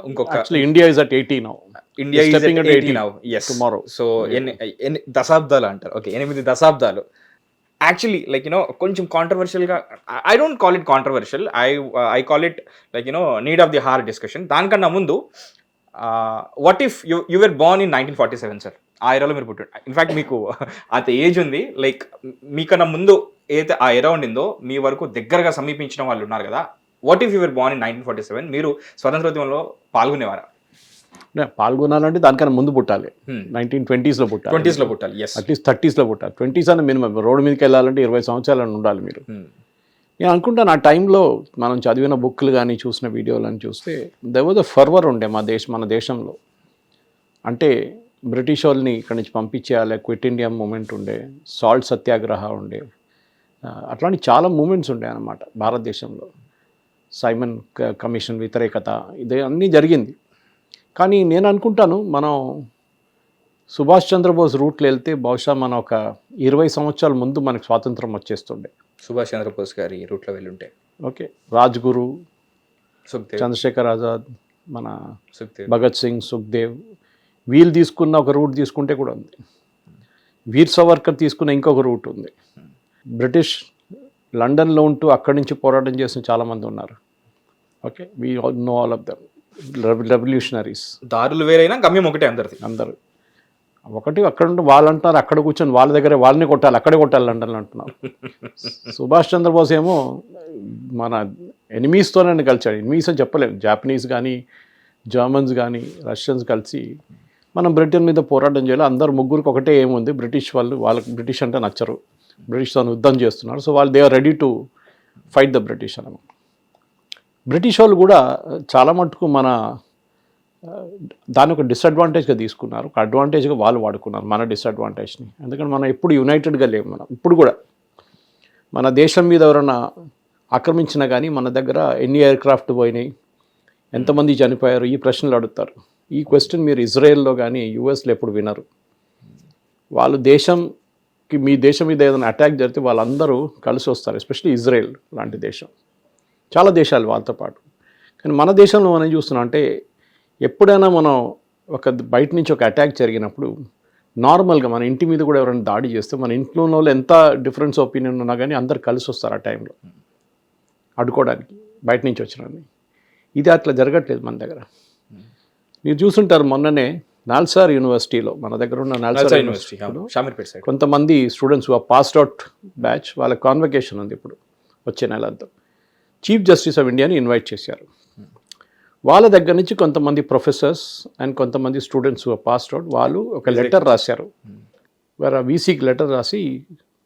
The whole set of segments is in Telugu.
ఇంకొక Actually, India is at 80 now. India is Stepping at at 80 now. Yes. tomorrow. So ఎన్ని దశాబ్దాలు అంటారు, ఓకే 8 దశాబ్దాలు. యాక్చువల్లీ లైక్ కొంచెం కాంట్రవర్షియల్గా, I don't call it controversial, I call it like need of the hour discussion. దానికన్నా ముందు what if you were born in 1947 sir, ఆ ఎరాలో మీరు పుట్టారు. ఇన్ఫ్యాక్ట్ మీకు అంత ఏజ్ ఉంది, లైక్ మీకన్నా ముందు ఏదైతే ఆ ఎరా ఉండిందో మీ వరకు దగ్గరగా సమీపించిన వాళ్ళు ఉన్నారు కదా. What if you were born in 1947, మీరు స్వతంత్రోద్యమంలో పాల్గొనేవారా? పాల్గొనాలంటే దానికన్నా ముందు పుట్టాలి. 1920s లో పుట్టాలి. 20s లో పుట్టాలి. ఎస్. అట్లీస్ట్ 30s లో పుట్టాలి. 20s అన్న మినిమం. రోడ్డు మీదకి వెళ్ళాలంటే 20 సంవత్సరాలు ఉండాలి మీరు. నేను అనుకుంటాను ఆ టైంలో మనం చదివిన బుక్లు కానీ చూసిన వీడియోలను చూస్తే దే వాజ్ అ ఫర్వర్ ఉండే మన దేశంలో. అంటే బ్రిటిష్ వాళ్ళని ఇక్కడి నుంచి పంపించేయాలి, క్విట్ ఇండియా మూమెంట్ ఉండే, సాల్ట్ సత్యాగ్రహ ఉండే, అట్లాంటి చాలా మూమెంట్స్ ఉండే అన్నమాట భారతదేశంలో. సైమన్ కమిషన్ వ్యతిరేకత, ఇదే అన్నీ జరిగింది. కానీ నేను అనుకుంటాను మనం సుభాష్ చంద్రబోస్ రూట్లో వెళ్తే బహుశా మనం ఒక 20 సంవత్సరాల ముందు మనకు స్వాతంత్రం వచ్చేస్తుండే. సుభాష్ చంద్రబోస్ గారి రూట్లో వెళ్ళుంటే. ఓకే, రాజ్గురు, సుఖ్దేవ్, చంద్రశేఖర్ ఆజాద్, మన సుఖ్దేవ్, భగత్ సింగ్, సుఖ్దేవ్, వీళ్ళు తీసుకున్న ఒక రూట్ తీసుకుంటే కూడా ఉంది. వీర్ సవర్కర్ తీసుకున్న ఇంకొక రూట్ ఉంది. బ్రిటిష్ లండన్లో ఉంటూ అక్కడి నుంచి పోరాటం చేసిన చాలామంది ఉన్నారు. Okay, we know all of them revolutionaries. దారులు వేరైనా గమ్యం ఒకటే అందరు ఒకటి. అక్కడ ఉంటే వాళ్ళు అంటారు అక్కడ కూర్చొని వాళ్ళ దగ్గర వాళ్ళని కొట్టాలి, అక్కడే కొట్టాలి లండన్లో అంటున్నారు. సుభాష్ చంద్రబోస్ ఏమో మన ఎనిమీస్తోనే కలిసాడు. ఎనిమీస్ అని చెప్పలేము, జాపనీస్ కానీ జర్మన్స్ కానీ రష్యన్స్ కలిసి మనం బ్రిటన్ మీద పోరాటం చేయాలి. అందరు ముగ్గురికి ఒకటే ఏముంది, బ్రిటిష్ వాళ్ళకి బ్రిటిష్ అంటే నచ్చరు, బ్రిటిష్తో యుద్ధం చేస్తున్నారు. సో వాళ్ళు they are ready to fight the British అన్నమాట. బ్రిటిష్ వాళ్ళు కూడా చాలా మటుకు మన దాన్ని ఒక డిసడ్వాంటేజ్గా తీసుకున్నారు, ఒక అడ్వాంటేజ్గా వాళ్ళు వాడుకున్నారు మన డిసడ్వాంటేజ్ని. ఎందుకంటే మనం ఎప్పుడు యునైటెడ్గా లేము. మనం ఇప్పుడు కూడా మన దేశం మీద ఎవరైనా ఆక్రమించినా కానీ మన దగ్గర ఎన్ని ఎయిర్క్రాఫ్ట్ పోయినాయి, ఎంతమంది చనిపోయారు, ఈ ప్రశ్నలు అడుగుతారు. ఈ క్వశ్చన్ మీరు ఇజ్రాయెల్లో కానీ యూఎస్లో ఎప్పుడు వినరు. వాళ్ళు దేశంకి, మీ దేశం మీద ఏదైనా అటాక్ జరిగితే వాళ్ళందరూ కలిసి వస్తారు, ఎస్పెషల్లీ ఇజ్రాయెల్ లాంటి దేశం. చాలా దేశాలు వాళ్ళతో పాటు. కానీ మన దేశంలో మనం చూస్తున్నాం అంటే ఎప్పుడైనా మనం ఒక బయట నుంచి ఒక అటాక్ జరిగినప్పుడు నార్మల్గా మన ఇంటి మీద కూడా ఎవరైనా దాడి చేస్తే మన ఇంట్లో వాళ్ళు ఎంత డిఫరెన్స్ ఒపీనియన్ ఉన్నా కానీ అందరు కలిసి వస్తారు ఆ టైంలో అడ్డుకోవడానికి బయట నుంచి వచ్చినని. ఇది అట్లా జరగట్లేదు మన దగ్గర. మీరు చూసుంటారు మొన్ననే నాల్సార్ యూనివర్సిటీలో, మన దగ్గర ఉన్న నాల్సార్ యూనివర్సిటీలో కొంతమంది స్టూడెంట్స్ పాస్డ్ అవుట్ బ్యాచ్, వాళ్ళ కాన్వకేషన్ ఉంది ఇప్పుడు వచ్చే నెలంతా. చీఫ్ జస్టిస్ ఆఫ్ ఇండియాని ఇన్వైట్ చేశారు. వాళ్ళ దగ్గర నుంచి కొంతమంది ప్రొఫెసర్స్ అండ్ కొంతమంది స్టూడెంట్స్ పాస్డ్ అవుట్, వాళ్ళు ఒక లెటర్ రాశారు. వారు వీసీకి లెటర్ రాసి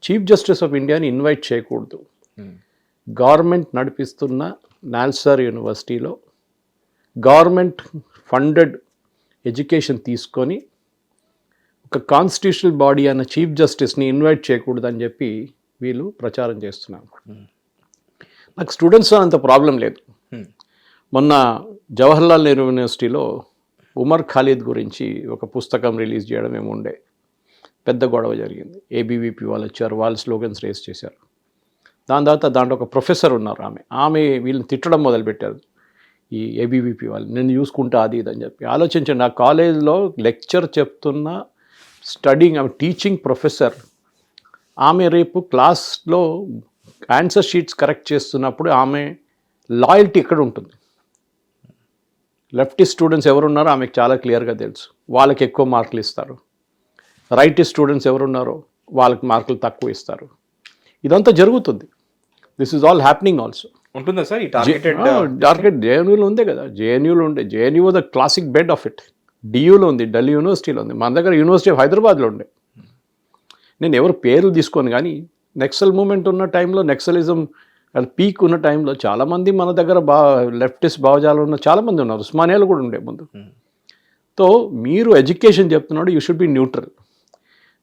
చీఫ్ జస్టిస్ ఆఫ్ ఇండియాని ఇన్వైట్ చేయకూడదు, గవర్నమెంట్ నడిపిస్తున్న నాల్సార్ యూనివర్సిటీలో గవర్నమెంట్ ఫండెడ్ ఎడ్యుకేషన్ తీసుకొని ఒక కాన్స్టిట్యూషనల్ బాడీ అన్న చీఫ్ జస్టిస్ని ఇన్వైట్ చేయకూడదని చెప్పి వీళ్ళు ప్రచారం చేస్తున్నారు. నాకు స్టూడెంట్స్తో అంత ప్రాబ్లం లేదు. మొన్న జవహర్లాల్ నెహ్రూ యూనివర్సిటీలో ఉమర్ ఖాలిద్ గురించి ఒక పుస్తకం రిలీజ్ చేయడం ఏముండే, పెద్ద గొడవ జరిగింది. ఏబీవీపీ వాళ్ళు వచ్చారు, వాళ్ళు స్లోగన్స్ రేస్ చేశారు. దాని తర్వాత దాంట్లో ఒక ప్రొఫెసర్ ఉన్నారు, ఆమె వీళ్ళని తిట్టడం మొదలుపెట్టారు. ఈ ఏబీవీపీ వాళ్ళు నేను చూసుకుంటా అది ఇది అని చెప్పి. ఆలోచించండి, ఆ కాలేజ్లో లెక్చర్ చెప్తున్న స్టడీయింగ్ ఆమె టీచింగ్ ప్రొఫెసర్, ఆమె రేపు క్లాస్లో ఆన్సర్ షీట్స్ కరెక్ట్ చేస్తున్నప్పుడు ఆమె లాయల్టీ ఎక్కడ ఉంటుంది? లెఫ్టిస్ట్ స్టూడెంట్స్ ఎవరున్నారో ఆమెకు చాలా క్లియర్గా తెలుసు, వాళ్ళకి ఎక్కువ మార్కులు ఇస్తారు. రైటిస్ట్ స్టూడెంట్స్ ఎవరున్నారో వాళ్ళకి మార్కులు తక్కువ ఇస్తారు. ఇదంతా జరుగుతుంది. This is all happening also. ఉంటుందా సార్ ఈ టార్గెట్? జేఎన్యూలో ఉందే కదా, జేఎన్యూలో ఉండే. JNU the classic bed of it. డియూలో ఉంది, ఢిల్లీ యూనివర్సిటీలో ఉంది, మన దగ్గర యూనివర్సిటీ ఆఫ్ హైదరాబాద్లో ఉండే. నేను ఎవరు పేర్లు తీసుకోను కానీ నక్సల్ మూమెంట్ ఉన్న టైంలో, నక్సలిజం పీక్ ఉన్న టైంలో చాలామంది మన దగ్గర లెఫ్టిస్ట్ భావజాలు ఉన్న చాలామంది ఉన్నారు. ఉస్మానియాలో కూడా ఉండే ముందు. సో మీరు ఎడ్యుకేషన్ చెప్తున్నాడు, యూ షుడ్ బి న్యూట్రల్.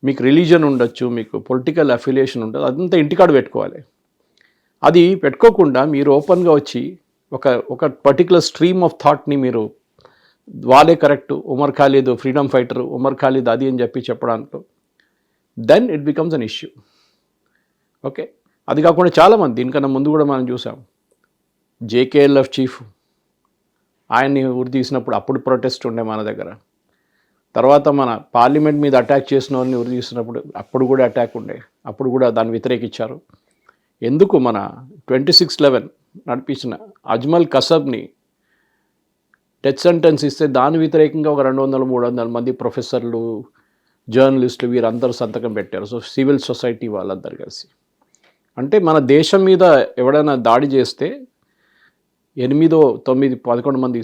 మీకు రిలీజన్ ఉండొచ్చు, మీకు పొలిటికల్ అఫిలియేషన్ ఉండదు, అదంతా ఇంటికాడ పెట్టుకోవాలి. అది పెట్టుకోకుండా మీరు ఓపెన్గా వచ్చి ఒక పర్టికులర్ స్ట్రీమ్ ఆఫ్ థాట్ని మీరు వాళ్ళే correct, Umar Khalid freedom fighter, Umar Khalid అది అని చెప్పి చెప్పడానికి, then it becomes an issue. Okay, అది కాకుండా చాలామంది దీనికన్నా ముందు కూడా మనం చూసాం. జేకేఎల్ఎఫ్ చీఫ్ ఆయన్ని ఉరి తీసినప్పుడు అప్పుడు ప్రొటెస్ట్ ఉండే మన దగ్గర. తర్వాత మన పార్లమెంట్ మీద అటాక్ చేసిన వాళ్ళని ఉరి తీసినప్పుడు అప్పుడు కూడా అటాక్ ఉండే, అప్పుడు కూడా దాన్ని వ్యతిరేకించారు. ఎందుకు మన 26/11 నడిపించిన అజ్మల్ కసబ్ని డెత్ సెంటెన్స్ ఇస్తే దాని వ్యతిరేకంగా ఒక 200-300 మంది ప్రొఫెసర్లు, జర్నలిస్టులు వీరందరూ సంతకం పెట్టారు. సో సివిల్ సొసైటీ వాళ్ళందరూ కలిసి. అంటే మన దేశం మీద ఎవడైనా దాడి చేస్తే 8, 9, 11 మంది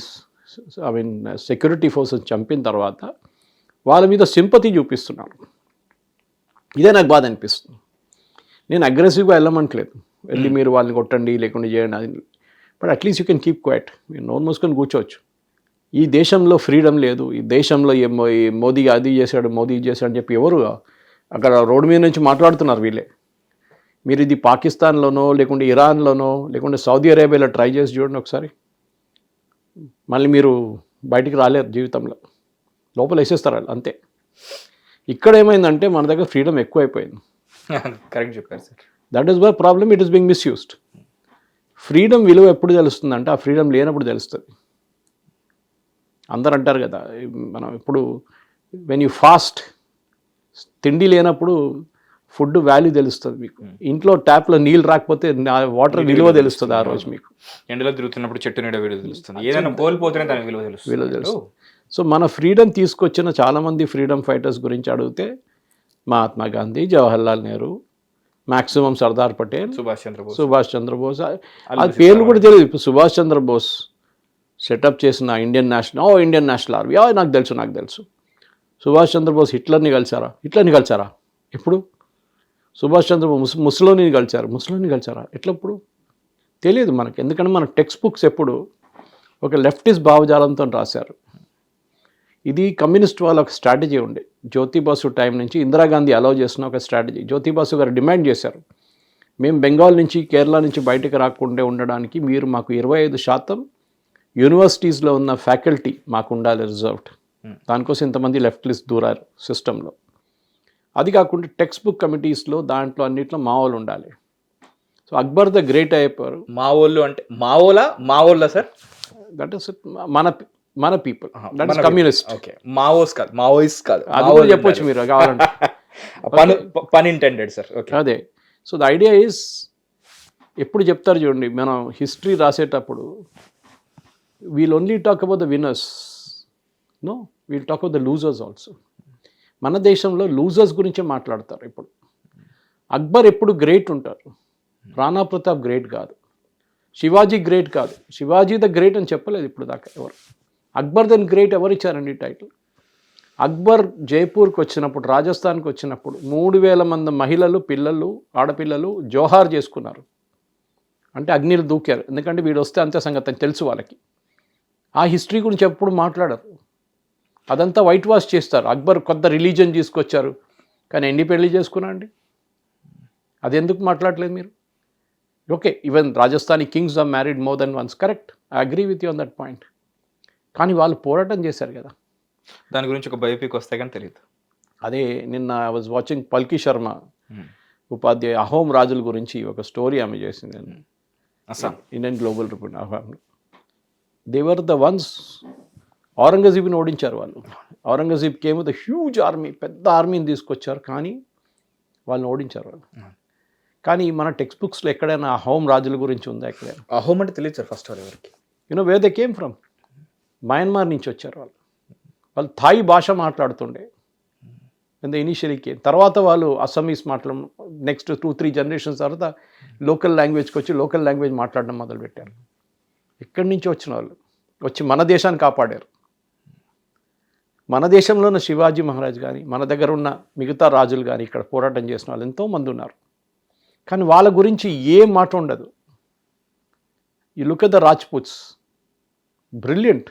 సెక్యూరిటీ ఫోర్సెస్ చంపిన తర్వాత వాళ్ళ మీద సింపతి చూపిస్తున్నాను. ఇదే నాకు బాధ అనిపిస్తుంది. నేను అగ్రెసివ్గా వెళ్ళమంటలేదు, వెళ్ళి మీరు వాళ్ళని కొట్టండి లేకుండా చేయండి అది. But at least you can keep quiet. మీరు నోరు మూసుకొని కూర్చోవచ్చు. ఈ దేశంలో ఫ్రీడమ్ లేదు, ఈ దేశంలో ఈ మోదీ అది చేశాడు, మోదీ ఇది చేశాడు అని చెప్పి ఎవరు అక్కడ రోడ్డు మీద నుంచి మాట్లాడుతున్నారు వీళ్ళే. మీరు ఇది పాకిస్తాన్లోనో లేకుంటే ఇరాన్లోనో లేకుంటే సౌదీ అరేబియాలో ట్రై చేసి చూడండి ఒకసారి. మళ్ళీ మీరు బయటికి రాలేరు జీవితంలో, లోపల వేసేస్తారు వాళ్ళు అంతే. ఇక్కడ ఏమైందంటే మన దగ్గర ఫ్రీడమ్ ఎక్కువైపోయింది. కరెక్ట్ చెప్పారు sir. That is why problem, it is being misused. Freedom విలువ ఎప్పుడు తెలుస్తుందంటే ఆ ఫ్రీడమ్ లేనప్పుడు తెలుస్తుంది. అందరు అంటారు కదా, మనం ఇప్పుడు వెన్ యూ ఫాస్ట్, తిండి లేనప్పుడు ఫుడ్ వాల్యూ తెలుస్తుంది మీకు. ఇంట్లో ట్యాప్లో నీళ్ళు రాకపోతే వాటర్ విలువ తెలుస్తుంది ఆ రోజు మీకు. ఎండలో తిరుగుతున్నప్పుడు చెట్టు నీడ విలువ తెలుస్తుంది, ఏదైనా కోల్పోతేనే దాని విలువ తెలుస్తుంది. సో మన ఫ్రీడమ్ తీసుకొచ్చిన చాలామంది ఫ్రీడమ్ ఫైటర్స్ గురించి అడిగితే మహాత్మా గాంధీ, జవహర్లాల్ నెహ్రూ, మ్యాక్సిమం సర్దార్ పటేల్, సుభాష్ చంద్రబోస్, అది పేర్లు కూడా తెలియదు. ఇప్పుడు సుభాష్ చంద్రబోస్ సెటప్ చేసిన ఇండియన్ నేషనల్ ఆర్మీ నాకు తెలుసు. సుభాష్ చంద్రబోస్ హిట్లర్ని కలిసారా? ఎప్పుడు? సుభాష్ చంద్రబోస్ ముసలోని కలిసారా? ఎట్లప్పుడు తెలియదు మనకి. ఎందుకంటే మన టెక్స్ట్ బుక్స్ ఎప్పుడు ఒక లెఫ్టిస్ట్ భావజాలంతో రాశారు. ఇది కమ్యూనిస్ట్ వాళ్ళ ఒక స్ట్రాటజీ ఉండే. జ్యోతిబాసు టైం నుంచి ఇందిరాగాంధీ అలౌ చేసిన ఒక స్ట్రాటజీ. జ్యోతిబాసు గారు డిమాండ్ చేశారు, మేము బెంగాల్ నుంచి కేరళ నుంచి బయటకు రాకుండా ఉండడానికి మీరు మాకు 25% యూనివర్సిటీస్లో ఉన్న ఫ్యాకల్టీ మాకు ఉండాలి రిజర్వ్డ్. దానికోసం ఇంతమంది లెఫ్ట్ లిస్ట్ దూరారు సిస్టంలో. అది కాకుండా టెక్స్ట్ బుక్ కమిటీస్లో దాంట్లో అన్నింటిలో మావోలు ఉండాలి. సో అక్బర్ ద గ్రేట్ అయిపోయారు. మావోళ్ళు అంటే మావోలా సార్? దట్ ఇస్ మన people, that is communist. Okay, Maoist కాదు, అది కూడా చెప్పొచ్చు మీరు కావాలంటే. Pun intended sir. ఓకే, అదే. సో ద ఐడియా ఈజ్, ఎప్పుడు చెప్తారు చూడండి, మనం హిస్టరీ రాసేటప్పుడు we'll only talk about the winners, no we'll talk about the losers also. మన దేశంలో లూజర్స్ గురించే మాట్లాడతారు. ఇప్పుడు అక్బర్ ఎప్పుడు గ్రేట్ ఉంటారు, రాణా ప్రతాప్ గ్రేట్ కాదు, శివాజీ గ్రేట్ కాదు. శివాజీ ద గ్రేట్ అని చెప్పలేదు ఇప్పుడు దాకా ఎవరు. అక్బర్ దెన్ గ్రేట్ ఎవరు ఇచ్చారండి టైటిల్? అక్బర్ జైపూర్కి వచ్చినప్పుడు, రాజస్థాన్కి వచ్చినప్పుడు 3000 మంది మహిళలు, ఆడపిల్లలు జోహార్ చేసుకున్నారు. అంటే అగ్నిలు దూకారు, ఎందుకంటే వీడు వస్తే అంతే సంగతి అని తెలుసు వాళ్ళకి. ఆ హిస్టరీ గురించి ఎప్పుడు మాట్లాడరు, అదంతా వైట్ వాష్ చేస్తారు. అక్బర్ కొత్త రిలీజియన్ తీసుకొచ్చారు, కానీ ఎన్ని పెళ్లి చేసుకున్నా అండి, అది ఎందుకు మాట్లాడలేదు మీరు? Okay, even Rajasthani kings are married more than once, correct, I agree with you on that point. కానీ వాళ్ళు పోరాటం చేశారు కదా. దాని గురించి ఒక బయోపిక్ వస్తే కానీ తెలియదు. అదే నిన్న I was watching Palki Sharma Upadhyay Ahom రాజుల గురించి ఒక స్టోరీ ఆమె చేసింది Indian global report. They were the ones, ఔరంగజీబ్ని ఓడించారు వాళ్ళు. Aurangzeb came with huge army, పెద్ద ఆర్మీని తీసుకొచ్చారు, కానీ వాళ్ళని ఓడించారు వాళ్ళు. కానీ మన టెక్స్ట్ బుక్స్లో ఎక్కడైనా అహోం రాజుల గురించి ఉందా? ఎక్కడైనా అహోం అంటే తెలియదు సార్ ఫస్ట్ ఎవరికి. You know where they came from, Myanmar నుంచి వచ్చారు వాళ్ళు థాయి భాష మాట్లాడుతుండే ఇనిషియలీ కేమ్. తర్వాత వాళ్ళు అస్సామీస్ నెక్స్ట్ 2-3 జనరేషన్స్ తర్వాత లోకల్ లాంగ్వేజ్కి వచ్చి లోకల్ లాంగ్వేజ్ మాట్లాడడం మొదలుపెట్టారు. ఎక్కడి నుంచి వచ్చిన వాళ్ళు వచ్చి మన దేశాన్ని కాపాడారు. మన దేశంలో ఉన్న శివాజీ మహారాజ్ కానీ, మన దగ్గర ఉన్న మిగతా రాజులు కానీ ఇక్కడ పోరాటం చేసిన వాళ్ళు ఎంతోమంది ఉన్నారు, కానీ వాళ్ళ గురించి ఏ మాట ఉండదు. ఈ look at the Rajputs, brilliant.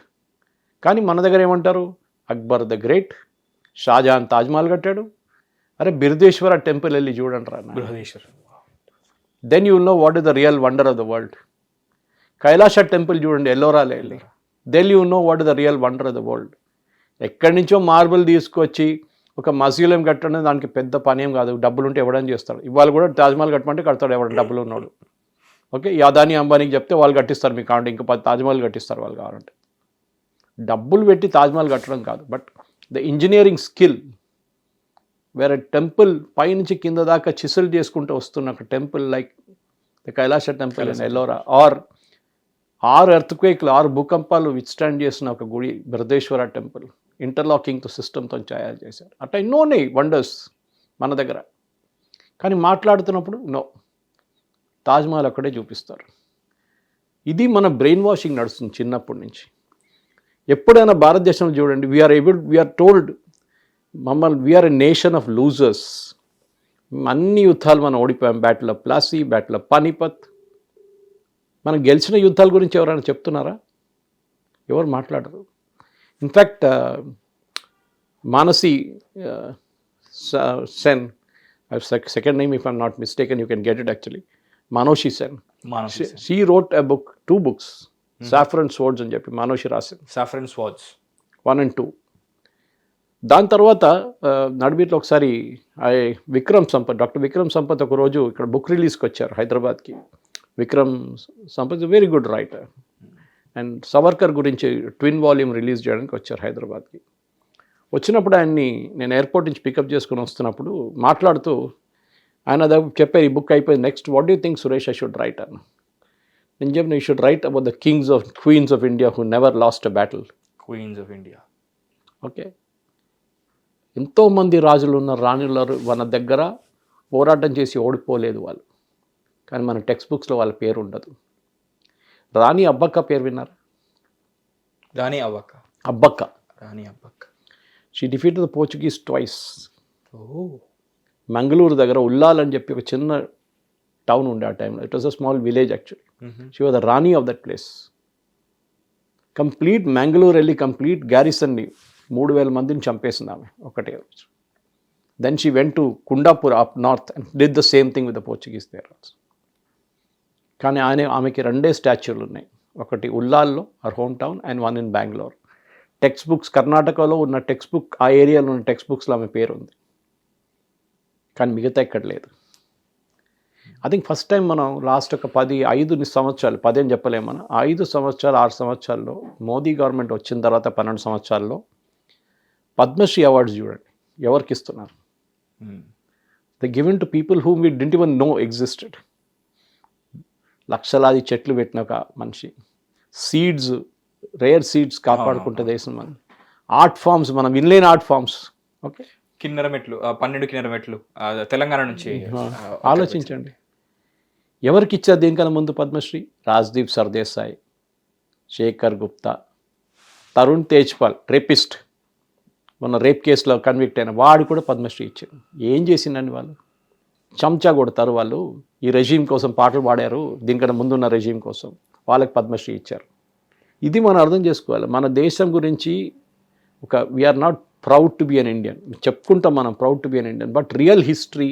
కానీ మన దగ్గర ఏమంటారు, అక్బర్ ద గ్రేట్, షాజహాన్ తాజ్మహల్ కట్టాడు. అరే బిరుదేశ్వర టెంపుల్ వెళ్ళి చూడండి రా, Brihadeeswar. Then you will know what is the real wonder of the world. Kailasa temple చూడండి, ఎల్లోరాలే వెళ్ళి, then you know what is the real wonder of the world. ఎక్కడి నుంచో మార్బుల్ తీసుకొచ్చి ఒక మసీదులం కట్టడం దానికి పెద్ద పని ఏం కాదు, డబ్బులు ఉంటే ఎవడని చేస్తాడు. ఇవాళ కూడా తాజ్మహల్ కట్టమంటే కడతాడు ఎవడ డబ్బులు ఉన్నాడు. ఓకే, ఈ అదానీ అంబానీకి చెప్తే వాళ్ళు కట్టిస్తారు, మీకు కావాలంటే ఇంకా 10 తాజ్మహల్ కట్టిస్తారు వాళ్ళు కావాలంటే. డబ్బులు పెట్టి తాజ్మహల్ కట్టడం కాదు, బట్ ద ఇంజనీరింగ్ స్కిల్ వేరే టెంపుల్ పైనుంచి కింద దాకా చిసల్ చేసుకుంటూ వస్తున్న ఒక temple like the Kailasa temple in Ellora, or 6 ఎర్త్క్వేక్లు 6 భూకంపాలు విత్స్టాండ్ చేసిన ఒక గుడి బృహదేశ్వర టెంపుల్ ఇంటర్లాకింగ్తో సిస్టమ్తో తయారు చేశారు. అట్లా ఎన్నోనే వండర్స్ మన దగ్గర. కానీ మాట్లాడుతున్నప్పుడు నో, తాజ్మహల్ అక్కడే చూపిస్తారు. ఇది మన బ్రెయిన్ వాషింగ్ నడుస్తుంది చిన్నప్పటి నుంచి. ఎప్పుడైనా భారతదేశంలో చూడండి, వీఆర్ టోల్డ్ మమ్మల్ని we are a nation of losers. అన్ని యుద్ధాలు మనం ఓడిపోయాం. Battle of Plassey, battle of Panipat. మనం గెలిచిన యుద్ధాల గురించి ఎవరైనా చెప్తున్నారా? ఎవరు మాట్లాడరు. In fact Manasi Sen, second name if I'm not mistaken, you can get it actually, Manoshi Sen. She wrote a book, 2 books, Saffron Swords అని చెప్పి మనోషి రాసింది. Saffron Swords 1 and 2. దాని తర్వాత నడిబిట్లో ఒకసారి డాక్టర్ విక్రమ్ సంపత్ ఒకరోజు ఇక్కడ బుక్ రిలీజ్కి వచ్చారు హైదరాబాద్కి. Vikram Sampath very good writer, and Savarkar గురించి 2 volume రిలీజ్ చేయడానికి వచ్చారు హైదరాబాద్కి. వచ్చినప్పుడు ఆయన్ని నేను ఎయిర్పోర్ట్ నుంచి పికప్ చేసుకుని వస్తున్నప్పుడు మాట్లాడుతూ ఆయన చెప్పారు, ఈ బుక్ అయిపోయింది, next what do think Suresh I should write అన్న. నేను చెప్పిన, you should write about the queens of India who never lost a battle. Queens of India. Okay, ఎంతోమంది రాజులు ఉన్న రాణులు మన దగ్గర పోరాటం చేసి ఓడిపోలేదు వాళ్ళు, కానీ మన టెక్స్ట్ బుక్స్లో వాళ్ళ పేరు ఉండదు. రాణి అబ్బక్క పేరు విన్నారా? Rani Abbakka. She defeated the Portuguese twice. Mangaluru దగ్గర ఉల్లాల్ అని చెప్పి ఒక చిన్న టౌన్ ఉండే ఆ టైంలో. It was a small village actually. She was the rani of that place. Complete Mangaluru వెళ్ళి కంప్లీట్ గ్యారిసన్ని 3,000 మందిని చంపేసింది ఆమె ఒకటే రోజు. Then she went to Kundapur up north and did the same thing with the Portuguese there also. కానీ ఆమెకి 2 స్టాచ్యూలు ఉన్నాయి, ఒకటి ఉల్లాల్లో her home town and 1 in Bengaluru. Text books కర్ణాటకలో ఉన్న టెక్స్ట్ బుక్, ఆ ఏరియాలో ఉన్న టెక్స్ట్ బుక్స్లో ఆమె పేరు ఉంది, కానీ మిగతా ఎక్కడ లేదు. ఐ థింక్ ఫస్ట్ టైం మనం లాస్ట్ ఒక 5 సంవత్సరాలు, 10 అని చెప్పలేము మనం, 5 సంవత్సరాలు 6 సంవత్సరాల్లో మోదీ గవర్నమెంట్ వచ్చిన తర్వాత 12 సంవత్సరాల్లో పద్మశ్రీ అవార్డ్స్ చూడండి ఎవరికి ఇస్తున్నారు. The given to people whom we didn't even know existed. లక్షలాది చెట్లు పెట్టిన ఒక మనిషి, సీడ్స్, రేర్ సీడ్స్ కాపాడుకుంటే దేశం. మన ఆర్ట్ ఫామ్స్, మనం వినలేని ఆర్ట్ ఫామ్స్. ఓకే, కిన్నెరమెట్లు, 12 కిన్నెరమెట్లు తెలంగాణ నుంచి. ఆలోచించండి, ఎవరికి ఇచ్చారు దీనికన్నా ముందు పద్మశ్రీ? రాజ్దీప్ సర్దేశాయ్, శేఖర్ గుప్తా, తరుణ్ తేజ్పాల్ రేపిస్ట్, మొన్న రేప్ కేసులో కన్విక్ట్ అయిన వాడు కూడా పద్మశ్రీ ఇచ్చారు. ఏం చేసిందండి వాళ్ళు? చెంచా కొడతారు వాళ్ళు. ఈ రెజీమ్ కోసం పాటలు పాడారు, దీనికన్నా ముందున్న రెజీమ్ కోసం, వాళ్ళకి పద్మశ్రీ ఇచ్చారు. ఇది మనం అర్థం చేసుకోవాలి. మన దేశం గురించి we're not proud to be an Indian. చెప్పుకుంటాం మనం proud to be an Indian, but real history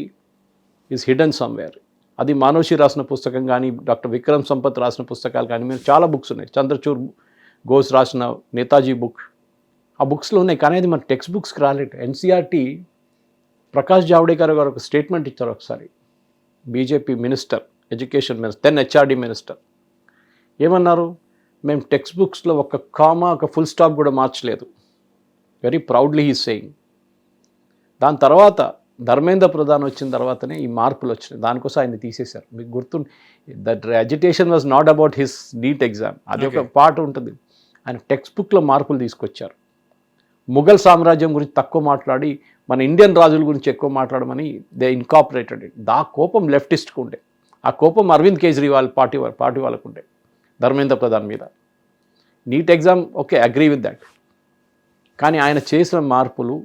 is hidden somewhere. అది మానోషి రాసిన పుస్తకం కానీ, డాక్టర్ విక్రమ్ సంపత్ రాసిన పుస్తకాలు కానీ, మేము చాలా బుక్స్ ఉన్నాయి. చంద్రచూర్ ఘోష్ రాసిన నేతాజీ బుక్, ఆ బుక్స్లో ఉన్నాయి, కానీ అది మన టెక్స్ట్ బుక్స్కి రాలేదు. ఎన్సీఆర్టీ ప్రకాష్ జావడేకర్ గారు ఒక స్టేట్మెంట్ ఇచ్చారు ఒకసారి, BJP minister, education minister, then HRD minister. ఏమన్నారు? మేము టెక్స్ట్ బుక్స్లో ఒక కామా, ఒక ఫుల్ స్టాప్ కూడా మార్చలేదు. Very proudly he saying. దాని తర్వాత ధర్మేంద్ర ప్రధాన్ వచ్చిన తర్వాతనే ఈ మార్పులు వచ్చినాయి. దానికోసం ఆయన తీసేశారు. మీకు గుర్తు, that agitation was not about his NEET exam, అది ఒక పార్ట్ ఉంటుంది. ఆయన టెక్స్ట్ బుక్లో మార్పులు తీసుకొచ్చారు. ముఘల్ సామ్రాజ్యం గురించి తక్కువ మాట్లాడి మన ఇండియన్ రాజుల గురించి ఎక్కువ మాట్లాడమని దే ఇన్కాపరేటెడ్ ఇట్. దా కోపం లెఫ్టిస్ట్కి ఉండే, ఆ కోపం అరవింద్ కేజ్రీవాల్ పార్టీ వాళ్ళకు ఉండే ధర్మేంద్ర ప్రధాన్ మీద. NEET exam okay, agree with that, కానీ ఆయన చేసిన మార్పులు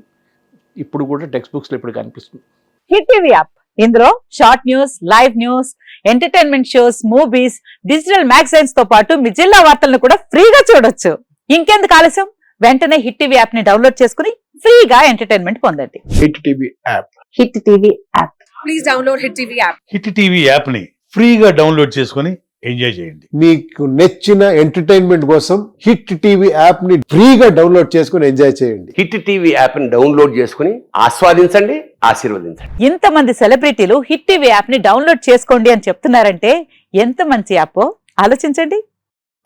ఇప్పుడు కూడా టెక్స్ట్ బుక్స్లో ఇప్పుడు కనిపిస్తుంది. హిట్ టీవీ యాప్, ఇందులో short news, live news, entertainment shows, movies, digital magazines తో పాటు మీ జిల్లా వార్తలను కూడా ఫ్రీగా చూడొచ్చు. ఇంకెందుకు ఆలస్యం, వెంటనే హిట్ టీవీ యాప్ ని డౌన్లోడ్ చేసుకుని ఫ్రీగా ఎంటర్టైన్మెంట్ పొందండి. Hit TV app, hit TV app, please download hit TV app. Hit TV app ని ఫ్రీగా డౌన్లోడ్ చేసుకొని ఎంజాయ్ చేయండి. మీకు నచ్చిన ఎంటర్టైన్మెంట్ కోసం హిట్ టీవీ యాప్ ని ఫ్రీగా డౌన్లోడ్ చేసుకొని ఎంజాయ్ చేయండి. హిట్ టీవీ యాప్ ని డౌన్లోడ్ చేసుకుని ఆస్వాదించండి, ఆశీర్వదించండి. ఇంతమంది సెలబ్రిటీలు హిట్ టీవీ యాప్ ని డౌన్లోడ్ చేసుకోండి అని చెప్తున్నారంటే ఎంత మంచి యాప్ ఆలోచించండి.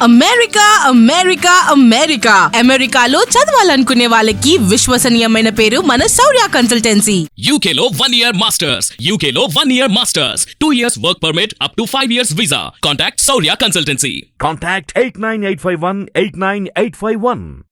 అమెరికా అమెరికా అమెరికా అమెరికాలో చదవాలనుకునే వాళ్ళకి విశ్వసనీయమైన పేరు మన శౌర్య consultancy. UK Law 1 Year Masters. UK Law 1 Year Masters. 2 years work permit up to 5 years visa. Contact Saurya Consultancy. Contact 89851 89851.